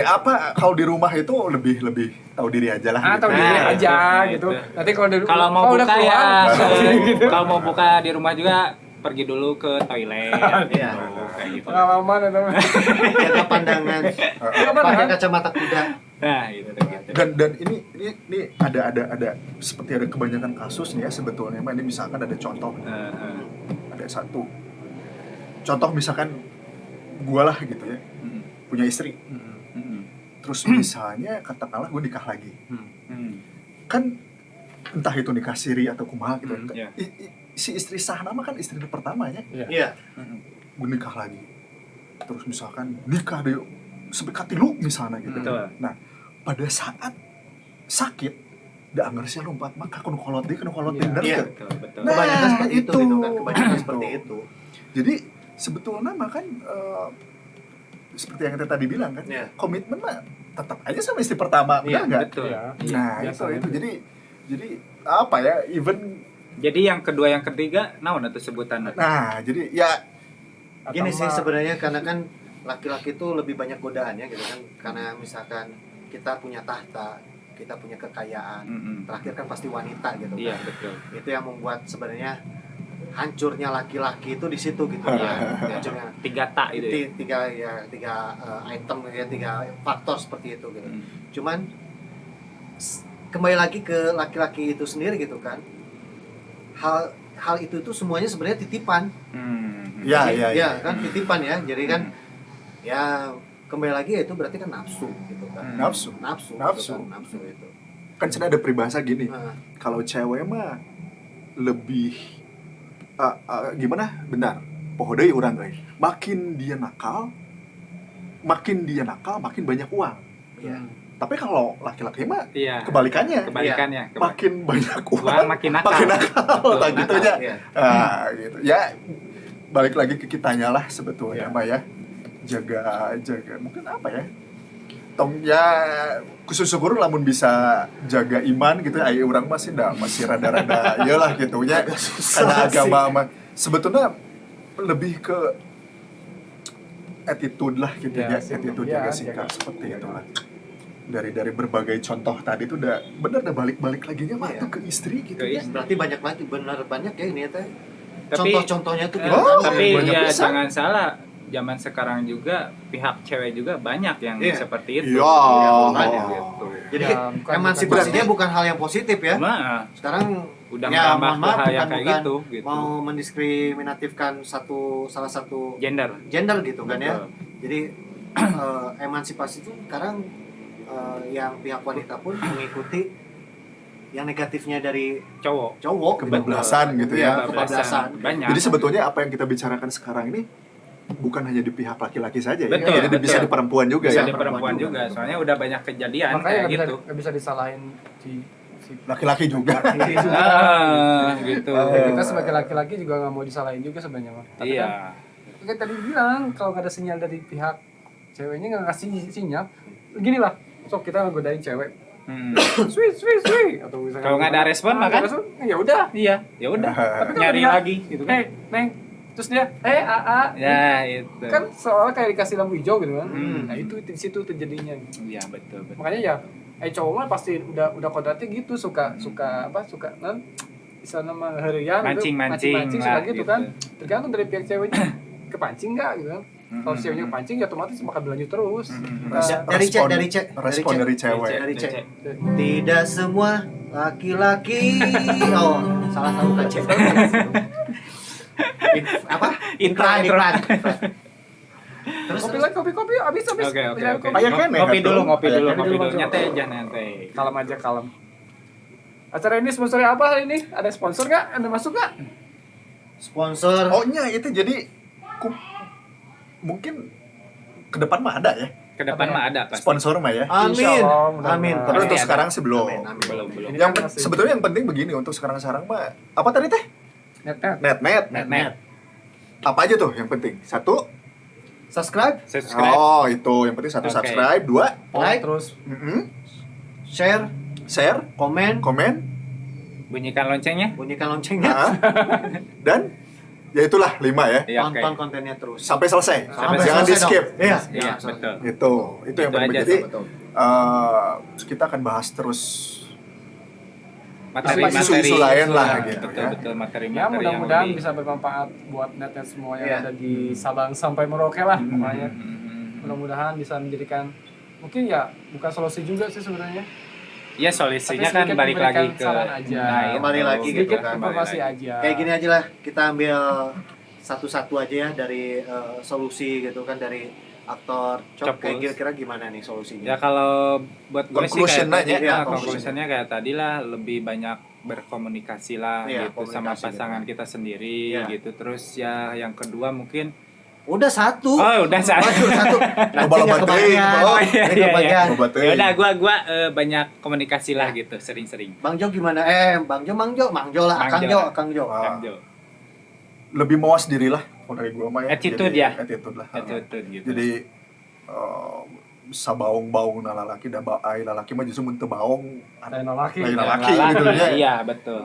kalau di rumah itu lebih tahu diri aja lah. Atau gitu. diri Nah, aja itu. gitu. Nanti kalau di Kalau mau udah buka keluar, ya, kalau mau buka di rumah juga pergi dulu ke toilet. Iya. Kayak gitu. pengalaman itu. Jaga pandangan. Pakai kacamata kuda. Nah, gitu. Dan ini ada seperti ada kebanyakan kasus nih ya sebetulnya. Ini misalkan ada contoh, ada satu contoh misalkan gua lah gitu ya, punya istri. Terus misalnya katakanlah gue nikah lagi, kan entah itu nikah siri atau kumaha gitu. Iya. Si istri sah nama kan istri pertama ya, Iya. gue nikah lagi. Terus misalkan nikah deh sampai katilu misalnya gitu. Betul. Nah, pada saat sakit da anger sih lompat maka kudu kolot deui kudu kolot Iya. bener Iya. teu? Betul. Nah, Kebanyakan seperti itu itu. gitu kan. Kebanyakan Gitu. seperti itu. Jadi sebetulnya mah kan seperti yang kita tadi bilang kan, Iya. komitmen mah tetap aja sama istri pertama, Iya, benar nggak? Betul. Iya. Nah, biasanya. itu jadi apa ya, even Jadi yang kedua yang ketiga naon atuh sebutan? nah, jadi ya Gini sih Atau sebenarnya karena kan laki-laki itu lebih banyak godaannya gitu kan. Karena misalkan kita punya tahta, kita punya kekayaan. Mm-mm. Terakhir kan pasti wanita gitu kan. Iya, betul. Itu yang membuat sebenarnya hancurnya laki-laki itu di situ gitu Iya. ya. Hancurnya. 3 tak itu. Ya. Tiga item ya, 3 faktor seperti itu gitu. Mm. Cuman kembali lagi ke laki-laki itu sendiri gitu kan. hal itu tuh semuanya sebenarnya titipan. Ya, Ya kan titipan ya. Jadi kan ya kembali lagi ya itu berarti kan nafsu gitu kan. Nafsu. Nafsu. Nafsu. Gitu kan, nafsu itu. Kan sudah ada peribahasa gini. Nah, Kalau cewek mah lebih gimana? Benar. Poho deui urang euy. Makin dia nakal, makin banyak uang. iya. Tapi kalau laki-laki mah Iya. kebalikannya. Makin banyak uang, Uang makin nakal. Betul, tak gitu aja. Iya. Gitu. Ya balik lagi ke kitanya lah sebetulnya Iya. mah ya. Jaga mungkin apa ya? Tong ya khusus syukur lamun bisa jaga iman gitu aya urang masih rada-rada iyalah gitu nya. Karena agama mah sebetulnya lebih ke attitude lah gitu ya, attitude jaga sikap seperti itulah. Dari berbagai contoh tadi tuh udah balik lagi mah Iya. tuh ke istri gitu Ke ya. istri. Berarti banyak lagi, benar banyak ya ini ya teh. Tapi- Contoh-contohnya tuh Oh, tapi banyak ya pisan. jangan salah, zaman sekarang juga pihak cewek juga banyak yang Iya. seperti itu. Iya. Makanya gitu. Jadi Ya, bukan- emansipasinya bukan- bukan hal yang positif ya. Cuma Sekarang udah ya, menambah mohon maaf, hal yang kayak bukan gitu, gitu. mau mendiskriminatifkan salah satu Gender. gender gitu kan ya. Betul. Jadi emansipasi itu sekarang yang pihak wanita pun mengikuti yang negatifnya dari Cowok. cowok Kebablasan gitu ya. Kebablasan. Banyak. Jadi sebetulnya apa yang kita bicarakan sekarang ini bukan hanya di pihak laki-laki saja ya. Betul, Jadi bisa betul. di perempuan juga Bisa ya. di perempuan juga. Soalnya udah banyak kejadian Makanya kayak gitu. nggak bisa disalahin si Laki-laki juga. laki juga. Gitu. Ya, kita sebagai laki-laki juga nggak mau disalahin juga sebenarnya mah. Tapi Iya. kan tadi bilang kalau nggak ada sinyal dari pihak ceweknya nggak ngasih sinyal, gini lah, sok kita ngegodain cewek, sweet, atau misalnya Kalau nggak ada respon, makan? ya udah. Iya, ya udah. Tapi kan Nyari dia, lagi gitu kan. Neng, terus dia, AA, Ya, itu. kan seolah kayak dikasih lampu hijau gitu kan. Hmm. Nah itu di situ terjadinya. Iya, betul. Makanya ya, cowok mah pasti udah kodratnya gitu, suka bisa nama harian Mancing-mancing suka lah, gitu gitu. kan. Tergantung dari pihak ceweknya kepancing nggak gitu kan. Kalau ceweknya kepancing ya otomatis bakal berlanjut terus. Nah, Respon dari cewek. Dari cek. Tidak semua laki-laki. Oh, salah tahu kan cek. Apa? Iklan. Terus kopi habis. Oke. Ya, kopi. Banyak kan ya, Ngopi Kak, dulu, tuh? ngopi dulu. Ngopi dulu. Nyantai aja nanti. Kalem aja. Acara ini sponsornya apa hari ini? Ada sponsor nggak? Ada masuk nggak? sponsor. Oh nya itu jadi mungkin ke depan mah ada ya. Ke depan mah ada pasti. Sponsor mah ya. Amin. Insyaallah, mudah-mudahan. Amin. Tapi Pasti untuk ada. sekarang sih belum. Amin. Belum. Ini Yang kan masih- sebetulnya yang penting begini untuk sekarang mah apa tadi teh? Net. Net. Apa aja tuh yang penting? Satu, Subscribe, Subscribe. oh itu yang penting satu Oke. subscribe, dua, like, Terus share, share, komen, komen, Bunyikan loncengnya. bunyikan loncengnya, nah, dan ya itulah 5 ya. Iya, oke. tonton kontennya terus. Sampai selesai. Sampai Jangan di selesai skip. dong. Iya. Iya, betul. Itu yang Itu penting. aja Jadi betul. kita akan bahas terus Materi-materi isu-isu lain lah gitu betul, ya. betul materi-materi ya yang mudah-mudahan lebih. bisa bermanfaat buat net semua yang Iya. ada di Sabang sampai Merauke lah pokoknya. Hmm. Mudah-mudahan bisa menjadikan mungkin ya bukan solusi juga sih sebenarnya. Ya solusinya Tapi kan sedikit balik lagi memberikan ke saran aja. Kembali lagi gitu Sedikit kan, informasi balik aja. Kayak gini aja lah, kita ambil satu-satu aja ya dari solusi gitu kan dari aktor Cok. Kayak Copus. kira-kira gimana nih solusinya? Ya kalau buat gue sih kayak Conclusion-nya tadi, ya, conclusion-nya kayak tadi lah, lebih banyak berkomunikasi lah Iya, gitu sama komunikasi pasangan gitu. kita sendiri Iya. gitu. Terus ya yang kedua mungkin Udah satu. oh udah saya. Waduh, satu. Nanti Loba-loba nggak kebagian. teuing. Oh, iya, Nggak iya, kebagian. Loba teuing. Ya udah gua banyak komunikasi lah gitu, sering-sering. Bang Jo gimana? Bang Jo lah, Akang Jo. Ah. Kang Jo. lebih mawas diri lah kalau dari gua mah ya. Attitude Jadi, ya? Attitude lah. Attitude gitu. Jadi sabaung-baung na lalaki da baai lalaki mah justru mun teu baung Lain laki. Lain Yang laki gitu ya. Iya, betul.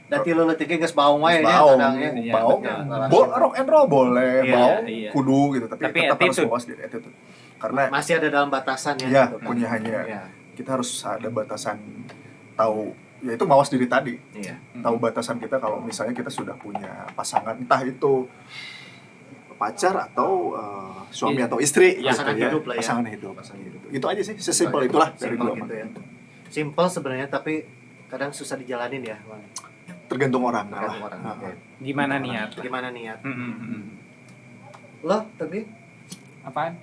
Dati lu leutik geus baung wae nya baung, kadangnya. Iya, baung, betul. rock and roll boleh, Iya, baung, iya. kudu gitu, tapi Tapi tetap harus attitude. mawas diri attitude. Karena Masih ada dalam batasan ya. ya gitu kan. punya hanya Iya. kita harus ada batasan tahu yaitu mawas diri tadi. Iya. Tahu batasan kita kalau misalnya kita sudah punya pasangan entah itu pacar atau suami Iya. atau istri Pasangan gitu ya. hidup lah ya. Pasangan hidup. Itu aja sih, sesimpel itulah dari Simpel gua. gitu ya. Simpel sebenarnya tapi kadang susah dijalanin ya, Bang. tergantung orang. Tergantung orang. Nah, Oke. Gimana niat? Gimana niat? Mm-mm. Lo tadi Apaan?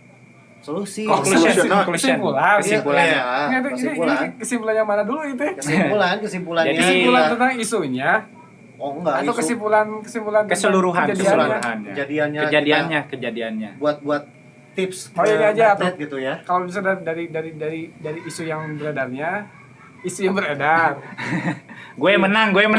solusi. Conclusion. Kesimpulan. Kesimpulan. Iya, Nggak, ini kesimpulan. kesimpulan yang mana dulu itu? Kesimpulannya. Jadi- Kesimpulan tentang isunya Oh enggak, atau isu kesimpulan tentang Keseluruhan, kejadiannya? kejadiannya. kejadiannya. buat tips Oh, ini aja, atlet gitu ya. Kalau bisa dari isu yang beredarnya, isu yang beredar. Gue menang. Dari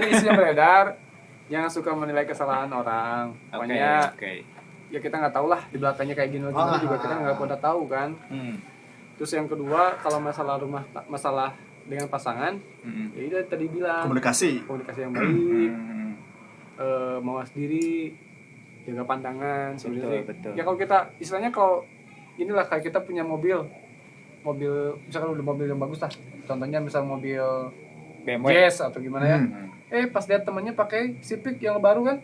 isu yang beredar, jangan suka menilai kesalahan orang. Pokoknya Oke. ya kita nggak tahu lah di belakangnya kayak gini juga kita nggak pernah tahu kan. Terus yang kedua, kalau masalah dengan pasangan, ya itu tadi bilang komunikasi. yang baik, mawas diri, jaga pandangan sebenarnya. Betul. Ya kalau kita istilahnya kalau inilah kayak kita punya mobil misalkan udah mobil yang bagus lah, contohnya misal mobil BMW. Jazz atau gimana ya, pas lihat temannya pakai Civic yang baru kan,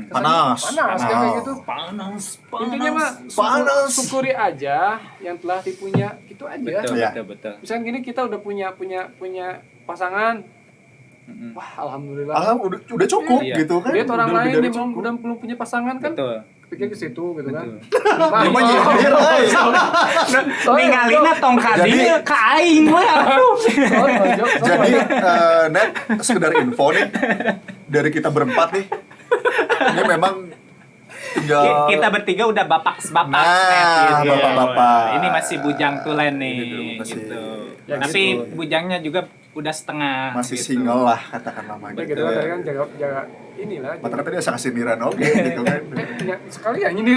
Panas. panas kan kayak gitu. Panas. Intinya mah panas. syukuri aja yang telah dipunya, gitu aja. Betul. Misalkan gini kita udah punya pasangan, wah alhamdulillah. Udah cukup Iya. gitu kan. Lihat orang Udah lebih lain dari yang cukup. belum punya pasangan kan, Betul. pikir ke situ gitu kan. Betul. Emang nyindir, ay. Ningalina tong kadinya ka aing we atuh. Jadi net sekedar info nih dari kita berempat nih. Ini memang tinggal Kita bertiga udah bapak Nah, gitu. bapak-bapak. Ini masih bujang tulen nih Ini dulu masih- gitu. Ya, Tapi gitu. bujangnya juga udah setengah. masih gitu. single lah katakanlah Ya gitu. gitu kan, tadi kan jaga inilah. Mata dia sangat sindiran oke gitu kan. Ya, sekali ya ini.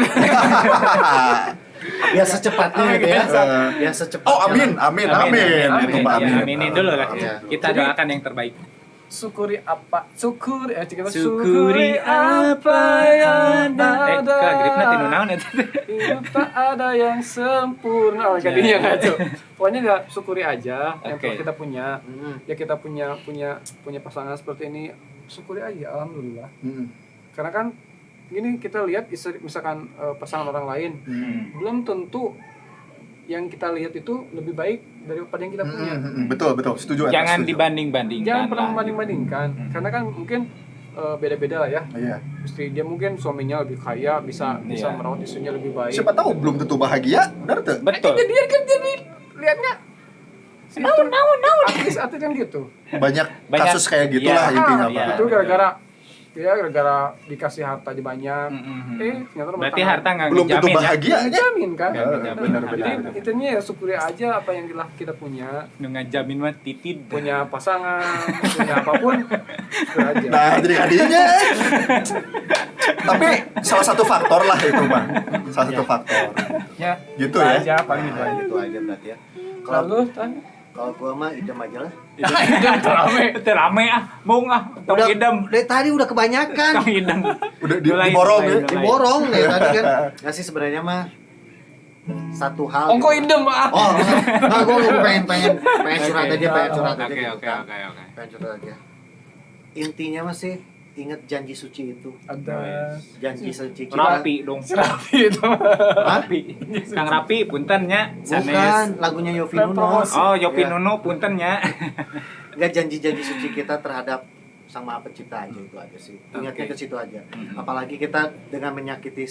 Biar secepatnya gitu ya. Eh, Biar secepatnya. Oh amin. Itu Pak amin. Ya, aminin dulu lah. Iya. Kita doakan yang terbaik. Syukuri apa yang Syukuri apa yang ada. Kak, gripna tinu naon eta? Hidup tak ada yang sempurna. Oh, kadinya enggak tuh. Pokoknya enggak syukuri aja yang Oke. kita punya. Ya kita punya pasangan seperti ini, syukuri aja alhamdulillah. Karena kan gini kita lihat misalkan pasangan orang lain, belum tentu yang kita lihat itu lebih baik daripada yang kita punya. Betul, setuju. Jangan setuju. dibanding-bandingkan. Jangan pernah lah. membanding-bandingkan. Karena kan mungkin beda-beda lah ya. Iya. Istri dia mungkin suaminya lebih kaya, bisa Iya. merawat istrinya lebih baik. Siapa tahu belum tentu bahagia, benar tuh? Betul. Dia kan jadi lihatnya artis kan gitu. Banyak Banyak. kasus kayak gitulah Iya. intinya Iya. Pak. Itu gara-gara dikasih harta aja banyak. Ternyata rumah Berarti tangga harta nggak Belum tentu ngejamin ya? bahagia. jamin kan. Benar, Jadi intinya ya syukuri aja apa yang kita punya. Nu ngajamin mah titid. Punya pasangan, punya apapun, syukur aja. Nah, jadi kadinya. Tapi salah satu faktor lah itu, Bang. Salah satu faktor. Ya, Gitu itu ya. aja paling gitu Nah, aja. gitu aja berarti ya. Lalu kan Kalau gua mah idem aja lah. itu rame. Itu rame mung tong idem. Dari tadi udah kebanyakan. Tong idem. Udah Mulai, diborong mulai, ya. mulai. Diborong ya tadi kan. Nggak sih sebenarnya mah satu hal. Ongko gitu. idem ah. Oh, nah, gue pengen curhat aja, pengen curhat aja. Oke, gitu oke, kan. oke, oke. Pengen curhat aja. Intinya masih ingat janji suci itu. Ada Janji suci kita. Rapi dong. rapi itu. Rapi. Kang Rapi punten nya. Bukan lagunya Yofi Nuno. Oh, Yopi Ya. Nuno punten nya. Enggak janji-janji suci kita terhadap Sang Maha Pencipta aja itu aja sih. Ingatnya Oke. ke situ aja. Apalagi kita dengan menyakiti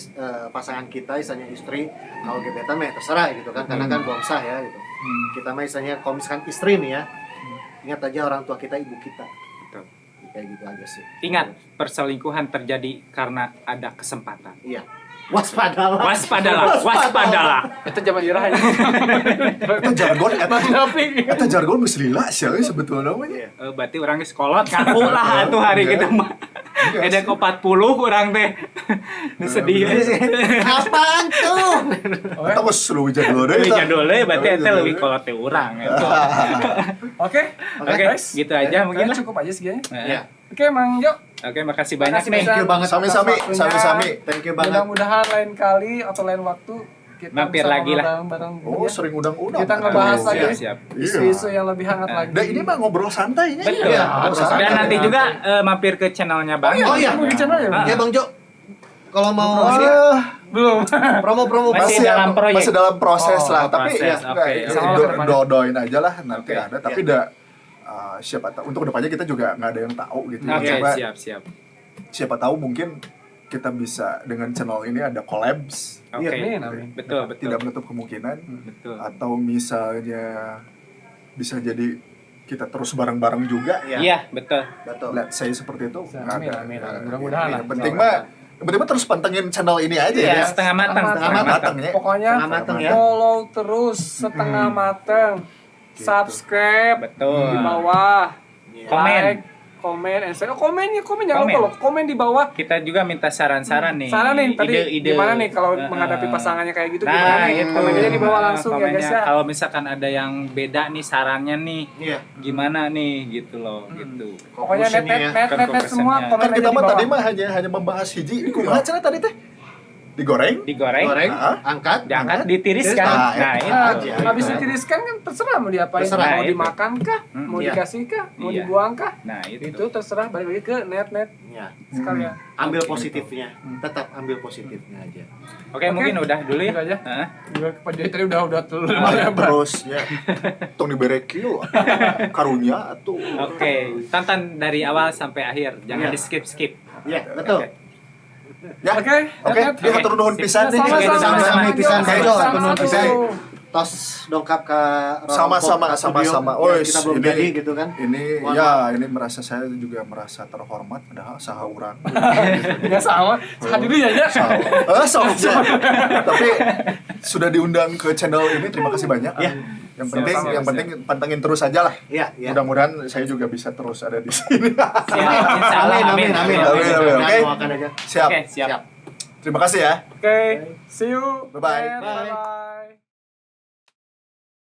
pasangan kita, misalnya istri, kalau gebetan mah ya terserah gitu kan, karena kan belum sah ya gitu. Kita mah misalnya kalau misalkan istri nih ya, ingat aja orang tua kita, ibu kita. Betul. Kayak gitu aja sih. Ingat, perselingkuhan terjadi karena ada kesempatan. Iya. Waspadalah. Waspadalah. Itu zaman ira ya. Itu jargon Rapi. eta jargon geus lila sih sebetulnya namanya. Iya. Berarti orang geus kolot ngaku lah atuh hari Iya. gitu mah. Ada ke 40 orang teh. Nu sedih. Apaan tuh? Eta geus lu jadwal deui Lebih eta. jadul deui berarti eta leuwih kolot teh urang gitu. Oke, Oke, guys. gitu aja mungkin lah. Cukup aja segini. Iya. Oke, Mang Jo. Oke, makasih banyak Makasih nih. banyak. Thank you banget. Sami-sami, Atas waktunya. sami-sami. Thank you banget. Mudah-mudahan lain kali atau lain waktu kita Mampir bisa lagi lah. bareng-bareng Oh, ya. sering undang-undang. Kita ngebahas Aduh. lagi Siap. isu-isu yang lebih hangat lagi. Dan ini mah ngobrol santai nya. Betul. Iya, Dan nanti juga mampir ke channelnya Bang. Oh iya. Mau ke channel ya? Ya Bang Jo, kalau mau ini Belum. promo-promo Masih Bang. dalam proyek. Masih dalam proses Oh, lah, tapi proses. ya Oke, oke. doain aja lah nanti Oke. ada, tapi Iya. siapa tahu untuk kedepannya kita juga nggak ada yang tahu gitu. Oke, Coba siap. siapa tahu mungkin kita bisa dengan channel ini ada collabs. Oke. Amin. Betul. Tidak menutup kemungkinan. Betul. Atau misalnya bisa jadi kita terus bareng-bareng juga. Iya, betul. Betul. Let's say seperti itu. Amin. Mudah-mudahan lah. Yang penting mah terus pantengin channel ini aja Iya, ya. setengah matang. Matang ya. Pokoknya Setengah matang ya. follow terus setengah mateng. Gitu. Subscribe Betul. di bawah. Iya. Komen. Like, komen, and share. Komen jangan Komen. lupa loh. Komen di bawah. Kita juga minta saran-saran nih. Saran nih tadi Ide-ide. gimana nih kalau menghadapi pasangannya kayak gitu Nah, gimana nih? itu. Komen aja di bawah langsung ya Komennya. guys ya. Kalau misalkan ada yang beda nih sarannya nih, Iya. gimana nih gitu loh, gitu. Pokoknya net Conclusion-nya. semua komen Kan aja kita di mah bawah. tadi mah hanya membahas hiji. Kumaha cenah tadi teh? Digoreng? Digoreng, Goreng, Ah. angkat, diangkat, ditiriskan. Nah, Nah, itu. itu. aja. Habis ditiriskan kan terserah mau diapain, Terserah, mau itu. dimakan kah, mau Iya. dikasih kah, mau Iya. dibuang kah, Nah, itu. itu terserah balik lagi ke net Ya. sekalian. Ambil Oke. positifnya, tetap ambil positifnya aja. Oke, mungkin udah dulu ya. Gitu aja. Heeh. Juga Pak Joy tadi udah terlalu Terus ya. Tong dibere kieu. Karunya atuh. Oke, tonton dari awal sampai akhir, jangan Iya. di skip. Iya, betul. Oke. Ya. Oke, Oke, dia hatur nuhun pisan nih. Sama-sama pisan, Bejo, hatur nuhun pisan. Tos dongkap ke Sama-sama. Oh, kita belum ini- jadi gitu kan. Ini Mohon ya, ini saya juga merasa terhormat padahal saha urang. ya sama, hadir ya ya. Sama. Tapi sudah diundang ke channel ini, terima kasih banyak. Ya. Yang penting Sama-sama, yang penting pantengin terus aja lah. Iya, iya. Mudah-mudahan saya juga bisa terus ada di sini. Siap, insya Allah. Amin. Amin. Doakan aja. Siap. Oke, siap. Terima kasih ya. Oke, see you. Bye-bye. Bye.